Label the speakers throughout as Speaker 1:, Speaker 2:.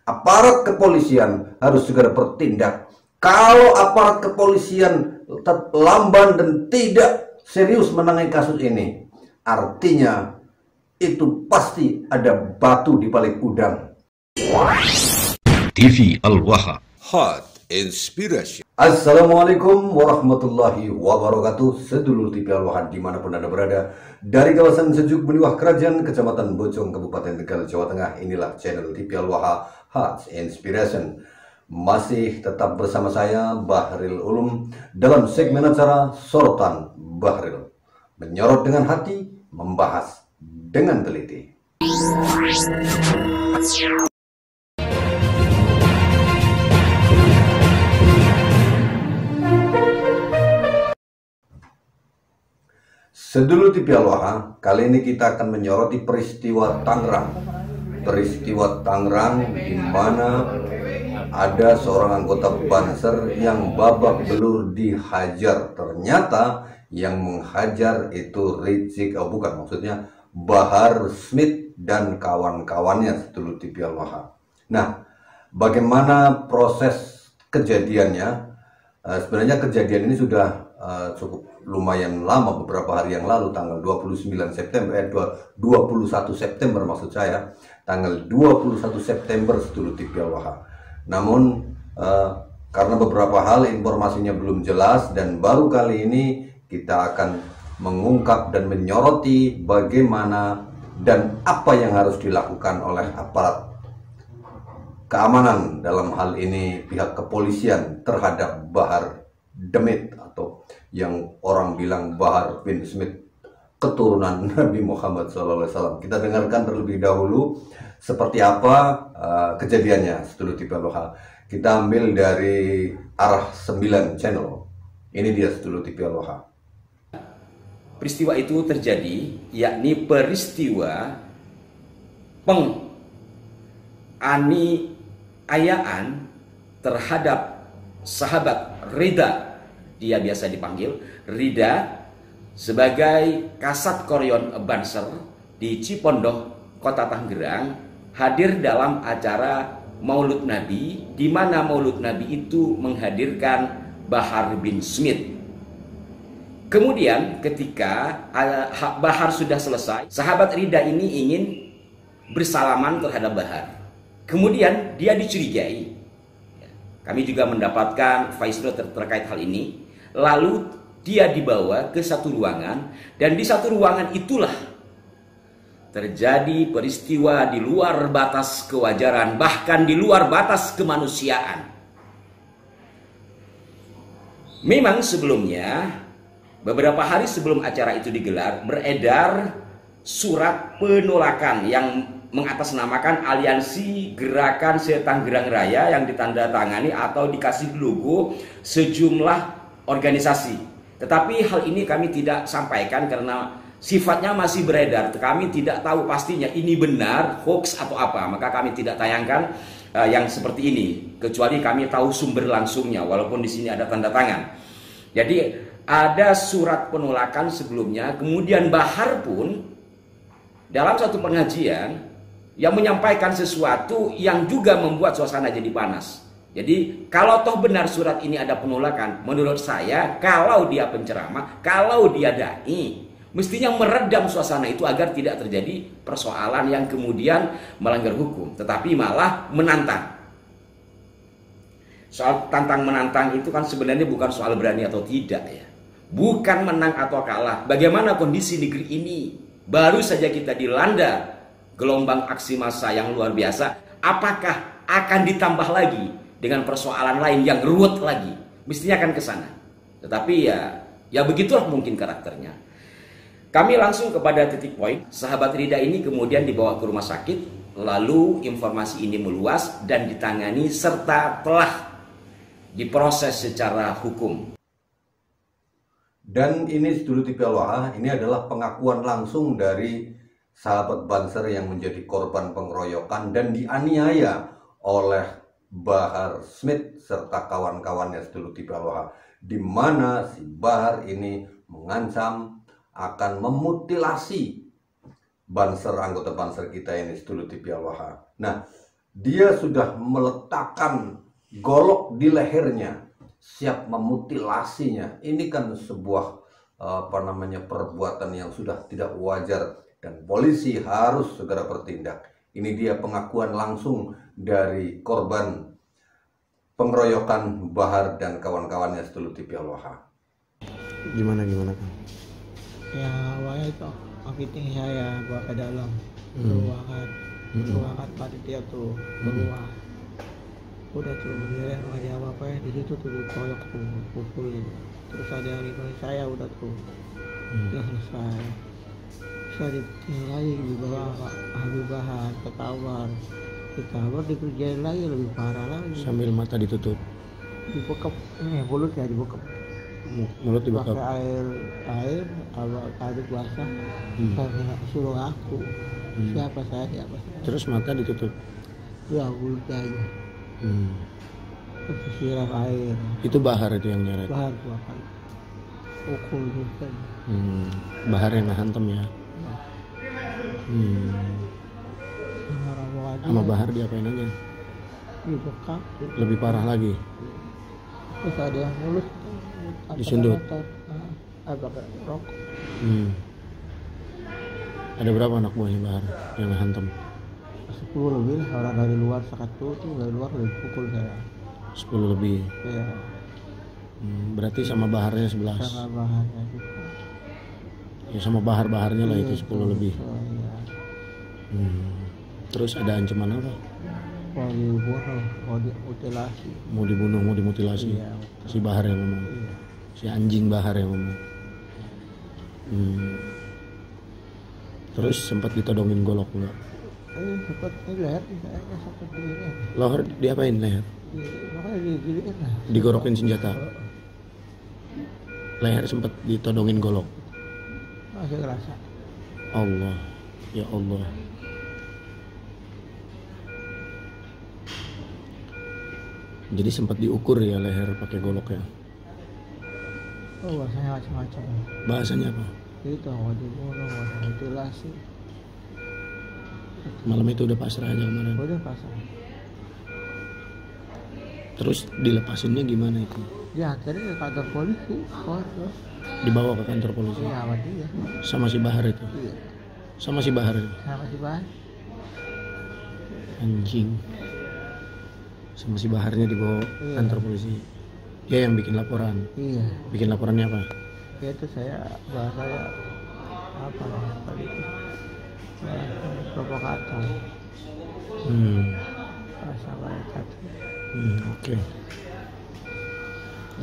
Speaker 1: Aparat kepolisian harus segera bertindak. Kalau aparat kepolisian tetap lamban dan tidak serius menangani kasus ini, artinya itu pasti ada batu di balik udang.
Speaker 2: TV Al-Waha
Speaker 3: Hot Inspiration.
Speaker 1: Assalamualaikum warahmatullahi wabarakatuh. Sedulur TV Al-Waha dimanapun Anda berada, dari kawasan sejuk Beniwah Kerajaan, Kecamatan Bojong, Kabupaten Tegal, Jawa Tengah, inilah channel TV Al-Waha Hot Inspiration. Masih tetap bersama saya Bahril Ulum dalam segmen acara Sorotan Bahril, menyorot dengan hati, membahas dengan teliti. Sedulur TV Al-Waha, kali ini kita akan menyoroti peristiwa Tangerang. Peristiwa Tangerang di mana ada seorang anggota Banser yang babak belur dihajar. Ternyata yang menghajar itu maksudnya Bahar Smith dan kawan-kawannya, sedulur TV Al-Waha. Nah, bagaimana proses kejadiannya? Sebenarnya kejadian ini sudah cukup lumayan lama, beberapa hari yang lalu, tanggal 21 September maksud saya, tanggal 21 September sedulur TV Al-Waha. Namun karena beberapa hal informasinya belum jelas dan baru kali ini kita akan mengungkap dan menyoroti bagaimana dan apa yang harus dilakukan oleh aparat keamanan, dalam hal ini pihak kepolisian, terhadap Bahar Demit atau yang orang bilang Bahar bin Smith, keturunan Nabi Muhammad SAW. Kita dengarkan terlebih dahulu seperti apa kejadiannya, sedulur TV Al-Waha. Kita ambil dari arah 9 channel. Ini dia, sedulur TV Al-Waha.
Speaker 4: Peristiwa itu terjadi, yakni peristiwa penganiayaan terhadap sahabat Rida. Dia biasa dipanggil Rida sebagai Kasat Koryon Banser di Cipondoh, Kota Tangerang, hadir dalam acara Maulud Nabi, di mana Maulud Nabi itu menghadirkan Bahar bin Smith. Kemudian ketika Bahar sudah selesai, sahabat Rida ini ingin bersalaman terhadap Bahar. Kemudian dia dicurigai. Kami juga mendapatkan voice note terkait hal ini. Lalu dia dibawa ke satu ruangan, dan di satu ruangan itulah terjadi peristiwa di luar batas kewajaran, bahkan di luar batas kemanusiaan. Memang sebelumnya, beberapa hari sebelum acara itu digelar, beredar surat penolakan yang mengatasnamakan Aliansi Gerakan Se-Tangerang Raya yang ditandatangani atau dikasih logo sejumlah organisasi. Tetapi hal ini kami tidak sampaikan karena sifatnya masih beredar. Kami tidak tahu pastinya ini benar, hoax atau apa. Maka kami tidak tayangkan yang seperti ini, kecuali kami tahu sumber langsungnya, walaupun di sini ada tanda tangan. Jadi ada surat penolakan sebelumnya. Kemudian Bahar pun dalam satu pengajian yang menyampaikan sesuatu yang juga membuat suasana jadi panas. Jadi kalau toh benar surat ini ada penolakan, menurut saya kalau dia penceramah, kalau dia dai, mestinya meredam suasana itu agar tidak terjadi persoalan yang kemudian melanggar hukum, tetapi malah menantang. Soal tantang menantang itu kan sebenarnya bukan soal berani atau tidak ya. Bukan menang atau kalah. Bagaimana kondisi negeri ini? Baru saja kita dilanda gelombang aksi massa yang luar biasa. Apakah akan ditambah lagi dengan persoalan lain yang ruwet lagi? Mestinya akan ke sana. Tetapi ya begitulah mungkin karakternya. Kami langsung kepada titik poin. Sahabat Rida ini kemudian dibawa ke rumah sakit. Lalu informasi ini meluas dan ditangani serta telah diproses secara hukum.
Speaker 1: Dan ini, sedulur TV Al-Waha, ini adalah pengakuan langsung dari sahabat Banser yang menjadi korban pengeroyokan dan dianiaya oleh Bahar Smith serta kawan-kawannya, sedulur TV Al-Waha, di mana si Bahar ini mengancam akan memutilasi Banser, anggota Banser kita ini, sedulur TV Al-Waha. Nah, Dia sudah meletakkan golok di lehernya, siap memutilasinya. Ini kan sebuah perbuatan yang sudah tidak wajar dan polisi harus segera bertindak. Ini dia pengakuan langsung dari korban pengeroyokan Bahar dan kawan-kawannya Sedulur TV Al-Waha.
Speaker 2: Gimana Kang?
Speaker 5: Ya awalnya itu makiting saya bawa ke dalam ruangan panitia tuh keluar. Udah tuh dia nggak ada apa-apa ya, di situ tuh dikoyok tuh pukulin. Terus ada yang rinduin saya, udah tuh udah selesai. Saya ditinggal lagi di bawah Habib Bahar, ketahuan dikerjain lagi, lebih parah lagi.
Speaker 2: Sambil mata ditutup,
Speaker 5: dibekap, mulut ya dibekap.
Speaker 2: Mulut dibekap.
Speaker 5: Pakai air aduk basah. Saya suruh aku. Siapa saya.
Speaker 2: Terus mata ditutup.
Speaker 5: Ya mulut aja. Terus siram air.
Speaker 2: Itu Bahar itu yang nyeret.
Speaker 5: Bahar 2 kali. Pukul juga.
Speaker 2: Bahar yang ngehantem ya. Sama Bahar diapain aja?
Speaker 5: Dibekap.
Speaker 2: Lebih parah lagi.
Speaker 5: Terus ada yang mulut
Speaker 2: disundut.
Speaker 5: Pakai rokok.
Speaker 2: Ada berapa anak buahnya Bahar yang ngehantem?
Speaker 5: 10 lebih lah, orang dari luar satu tuh dari luar lebih pukul saya.
Speaker 2: 10 lebih.
Speaker 5: Iya.
Speaker 2: Berarti sama Baharnya 11.
Speaker 5: Sama Baharnya gitu.
Speaker 2: Ya sama Bahar-Baharnya lah itu 10 lebih.
Speaker 5: Iya.
Speaker 2: Terus ada ancaman apa?
Speaker 5: Mau dibunuh, mau dimutilasi.
Speaker 2: Mau dibunuh, mau dimutilasi.
Speaker 5: Iya.
Speaker 2: Si Bahar yang ngomong.
Speaker 5: Iya.
Speaker 2: Si anjing Bahar yang ngomong. Terus sempat ditodongin golok enggak?
Speaker 5: Sempat leher saya sampai di ini.
Speaker 2: Leher diapain leher?
Speaker 5: Makanya digiliin lah.
Speaker 2: Digorokin senjata. Leher sempat ditodongin golok.
Speaker 5: Masih kerasa.
Speaker 2: Allah, ya Allah. Jadi sempat diukur ya leher pakai golok ya?
Speaker 5: Oh, bahasanya macam-macam.
Speaker 2: Bahasanya apa?
Speaker 5: Itu mau dibunuh, mau dimutilasi.
Speaker 2: Malam itu udah pasrah aja kemarin.
Speaker 5: Udah pasang.
Speaker 2: Terus dilepasinnya gimana itu?
Speaker 5: Ya, tadi ke kantor polisi.
Speaker 2: Dibawa ke kantor polisi.
Speaker 5: Iya, sama dia.
Speaker 2: Sama si Bahar itu.
Speaker 5: Iya.
Speaker 2: Sama si Bahar itu.
Speaker 5: Sama si Bahar.
Speaker 2: Anjing. Sama si Baharnya dibawa
Speaker 5: Iya.
Speaker 2: kantor polisi. Dia yang bikin laporan.
Speaker 5: Iya.
Speaker 2: Bikin laporannya apa?
Speaker 5: Ya itu bahasanya apa ya tadi itu? Provokator. Bahasa tadi.
Speaker 2: Oke.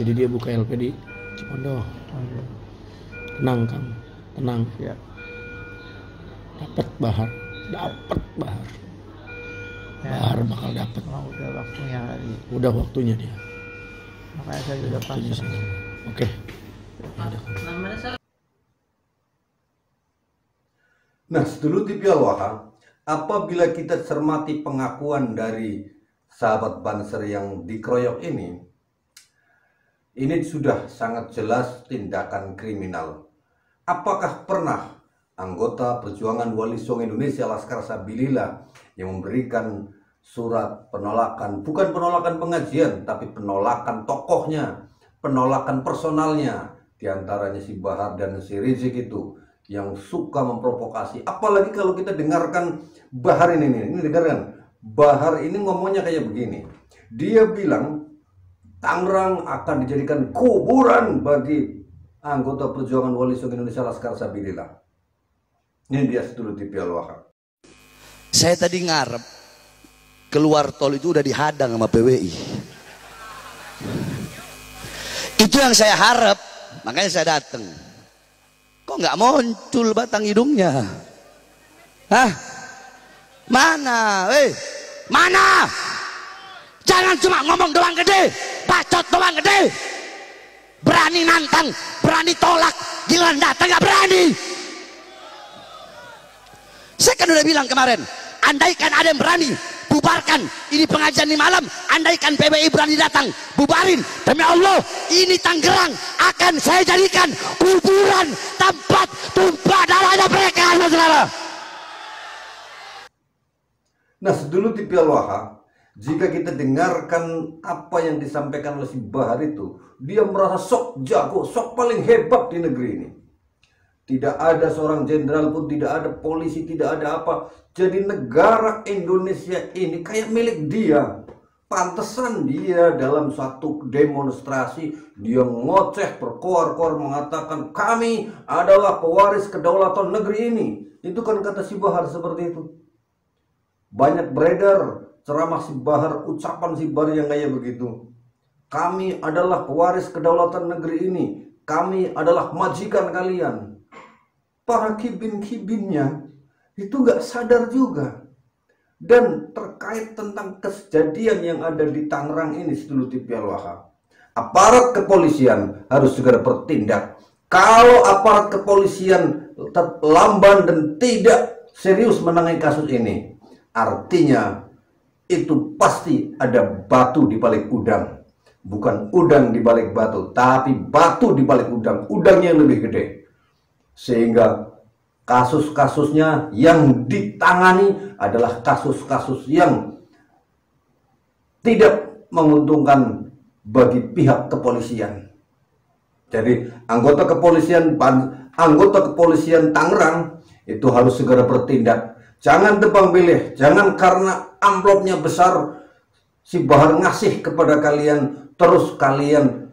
Speaker 2: Jadi dia buka LP di Cipondoh. Tenang Kang, tenang.
Speaker 5: Ya.
Speaker 2: Dapat Bahar.
Speaker 5: Ya.
Speaker 2: Bahar bakal dapat.
Speaker 5: Udah waktunya kali.
Speaker 2: Udah waktunya dia.
Speaker 5: Makanya saya udah pasang.
Speaker 2: Oke.
Speaker 1: Nah, Sedulur TV Al-Waha, apabila kita cermati pengakuan dari sahabat Banser yang dikeroyok ini sudah sangat jelas tindakan kriminal. Apakah pernah anggota Perjuangan Wali Songo Indonesia Laskar Sabilillah yang memberikan surat penolakan, bukan penolakan pengajian, tapi penolakan tokohnya, penolakan personalnya, diantaranya si Bahar dan si Rizik itu yang suka memprovokasi. Apalagi kalau kita dengarkan Bahar ini dengarkan. Bahar ini ngomongnya kayak begini. Dia bilang Tangerang akan dijadikan kuburan bagi anggota Perjuangan Wali Songo Indonesia Laskar Sabilillah. Ini dia Sedulur TV Al-Waha.
Speaker 6: Saya tadi ngarep keluar tol itu udah dihadang sama PWI. Itu yang saya harap, makanya saya datang. Kok nggak muncul batang hidungnya? Hah? Mana? Mana? Jangan cuma ngomong doang gede, bacot doang gede. Berani nantang, berani tolak, giliran datang nggak berani. Saya kan udah bilang kemarin, andaikan ada yang berani, bubarkan. Ini pengajian di malam, andaikan PBI berani datang, bubarin. Demi Allah, ini Tangerang akan saya jadikan kuburan tempat tumpah darahnya mereka, saudara.
Speaker 1: Nah, sedulur TV Al-Waha, jika kita dengarkan apa yang disampaikan oleh si Bahar itu, dia merasa sok jago, sok paling hebat di negeri ini. Tidak ada seorang jenderal pun, tidak ada polisi, tidak ada apa. Jadi negara Indonesia ini kayak milik dia. Pantesan dia dalam suatu demonstrasi, dia ngoceh berkoar-koar mengatakan kami adalah pewaris kedaulatan negeri ini. Itu kan kata si Bahar seperti itu. Banyak beredar ceramah si Bahar, ucapan si Bahar yang kayak begitu. Kami adalah pewaris kedaulatan negeri ini. Kami adalah majikan kalian. Para kibin-kibinnya itu nggak sadar juga. Dan terkait tentang kejadian yang ada di Tangerang ini, sedulur TV Al-Waha, aparat kepolisian harus segera bertindak. Kalau aparat kepolisian lamban dan tidak serius menangani kasus ini, artinya itu pasti ada batu di balik udang. Bukan udang di balik batu, tapi batu di balik udang. Udangnya yang lebih gede. Sehingga kasus-kasusnya yang ditangani adalah kasus-kasus yang tidak menguntungkan bagi pihak kepolisian. Jadi anggota kepolisian Tangerang itu harus segera bertindak. Jangan tebang pilih, jangan karena amplopnya besar si Bahar ngasih kepada kalian, terus kalian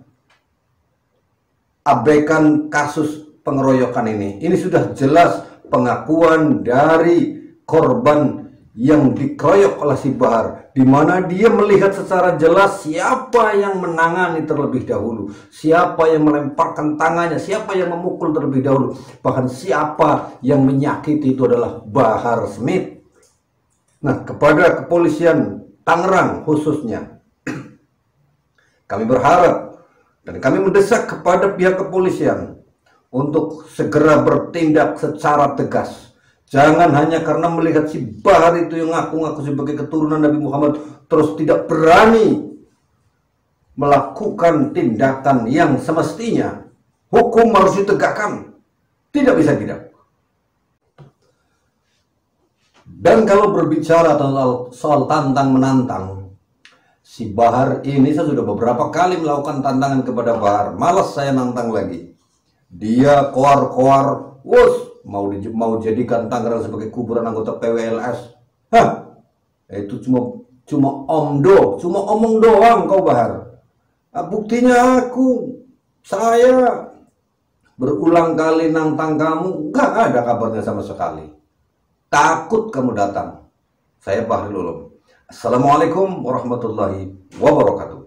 Speaker 1: abaikan kasus pengeroyokan ini. Ini sudah jelas pengakuan dari korban yang dikeroyok oleh si Bahar, di mana dia melihat secara jelas siapa yang menangani terlebih dahulu, siapa yang melemparkan tangannya, siapa yang memukul terlebih dahulu, bahkan siapa yang menyakiti itu adalah Bahar Smith. Nah, kepada kepolisian Tangerang khususnya, kami berharap dan kami mendesak kepada pihak kepolisian untuk segera bertindak secara tegas. Jangan hanya karena melihat si Bahar itu yang ngaku-ngaku sebagai keturunan Nabi Muhammad terus tidak berani melakukan tindakan yang semestinya. Hukum harus ditegakkan. Tidak bisa tidak. Dan kalau berbicara soal tantang menantang, si Bahar ini saya sudah beberapa kali melakukan tantangan kepada Bahar. Malas saya nantang lagi. Dia koar-koar, mau jadikan Tangerang sebagai kuburan anggota PWLS. Hah, itu cuma omong doang kau Bahar. Nah, buktinya saya berulang kali nantang kamu, gak ada kabarnya sama sekali. Takut kamu datang. Saya Bahril Ulum. Assalamualaikum warahmatullahi wabarakatuh.